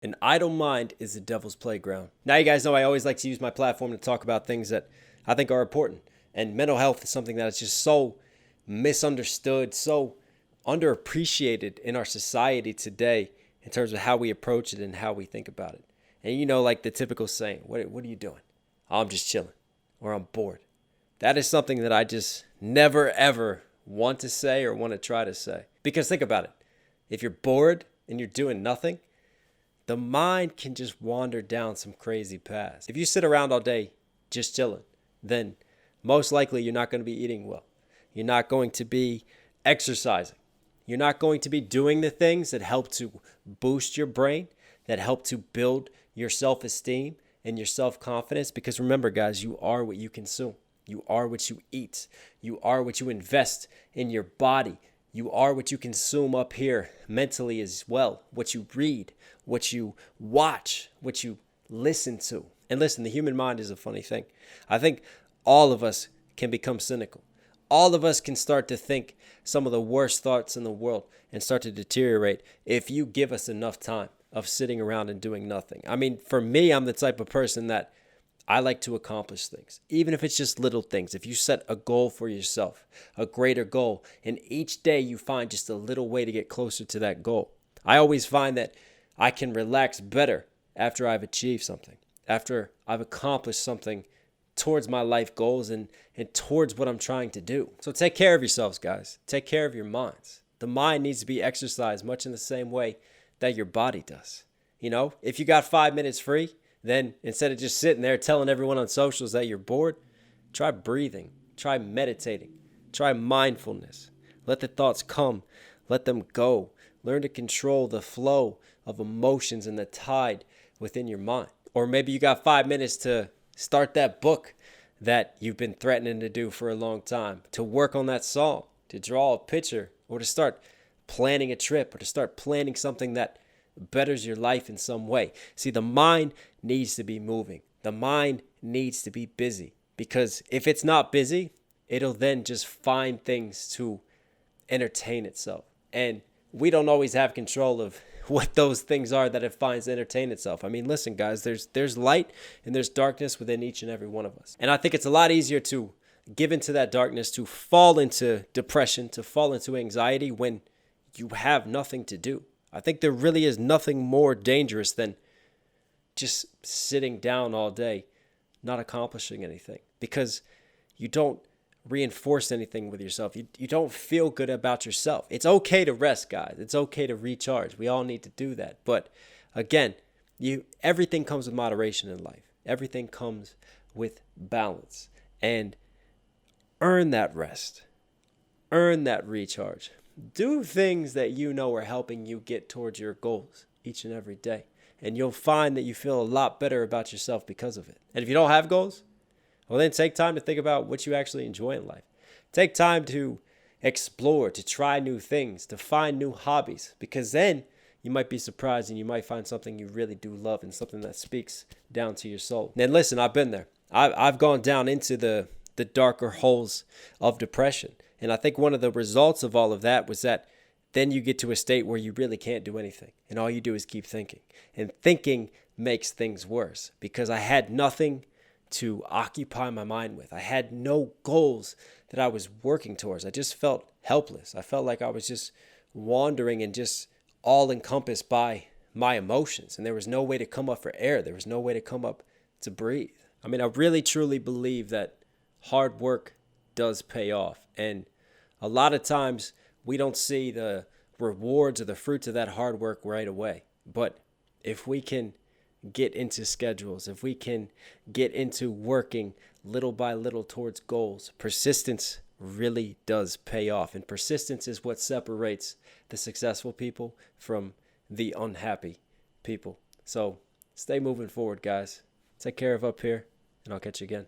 An idle mind is the devil's playground. Now, you guys know I always like to use my platform to talk about things that I think are important. And mental health is something that is just so misunderstood, so underappreciated in our society today in terms of how we approach it and how we think about it. And you know, like the typical saying, what are you doing? "Oh, I'm just chilling," or "I'm bored." That is something that I just never, ever want to say or want to try to say. Because think about it. If you're bored and you're doing nothing, the mind can just wander down some crazy paths. If you sit around all day just chilling, then most likely you're not going to be eating well. You're not going to be exercising. You're not going to be doing the things that help to boost your brain, that help to build your self-esteem and your self-confidence. Because remember, guys, you are what you consume. You are what you eat. You are what you invest in your body. You are what you consume up here mentally as well. What you read, what you watch, what you listen to. And listen, the human mind is a funny thing. I think all of us can become cynical. All of us can start to think some of the worst thoughts in the world and start to deteriorate if you give us enough time of sitting around and doing nothing. I mean, for me, I'm the type of person that I like to accomplish things, even if it's just little things. If you set a goal for yourself, a greater goal, and each day you find just a little way to get closer to that goal, I always find that I can relax better after I've achieved something, after I've accomplished something towards my life goals and towards what I'm trying to do. So take care of yourselves, guys. Take care of your minds. The mind needs to be exercised much in the same way that your body does. You know, if you got 5 minutes free, then instead of just sitting there telling everyone on socials that you're bored, try breathing, try meditating, try mindfulness. Let the thoughts come, let them go. Learn to control the flow of emotions and the tide within your mind. Or maybe you got 5 minutes to start that book that you've been threatening to do for a long time, to work on that song, to draw a picture, or to start planning a trip, or to start planning something that betters your life in some way. See, the mind needs to be moving. The mind needs to be busy, because if it's not busy, it'll then just find things to entertain itself. And we don't always have control of what those things are that it finds to entertain itself. I mean, listen, guys, there's light and there's darkness within each and every one of us. And I think it's a lot easier to give into that darkness, to fall into depression, to fall into anxiety when you have nothing to do. I think there really is nothing more dangerous than just sitting down all day, not accomplishing anything, because you don't reinforce anything with yourself. You don't feel good about yourself. It's okay to rest, guys. It's okay to recharge. We all need to do that. But again, everything comes with moderation in life. Everything comes with balance. And earn that rest. Earn that recharge. Do things that you know are helping you get towards your goals each and every day. And you'll find that you feel a lot better about yourself because of it. And if you don't have goals, well, then take time to think about what you actually enjoy in life. Take time to explore, to try new things, to find new hobbies, because then you might be surprised and you might find something you really do love and something that speaks down to your soul. And listen, I've been there. I've gone down into the darker holes of depression. And I think one of the results of all of that was that then you get to a state where you really can't do anything. And all you do is keep thinking. And thinking makes things worse, because I had nothing to occupy my mind with. I had no goals that I was working towards. I just felt helpless. I felt like I was just wandering and just all encompassed by my emotions. And there was no way to come up for air. There was no way to come up to breathe. I mean, I really, truly believe that hard work does pay off. And a lot of times we don't see the rewards or the fruits of that hard work right away. But if we can get into schedules, if we can get into working little by little towards goals, persistence really does pay off. And persistence is what separates the successful people from the unhappy people. So stay moving forward, guys. Take care of up here, and I'll catch you again.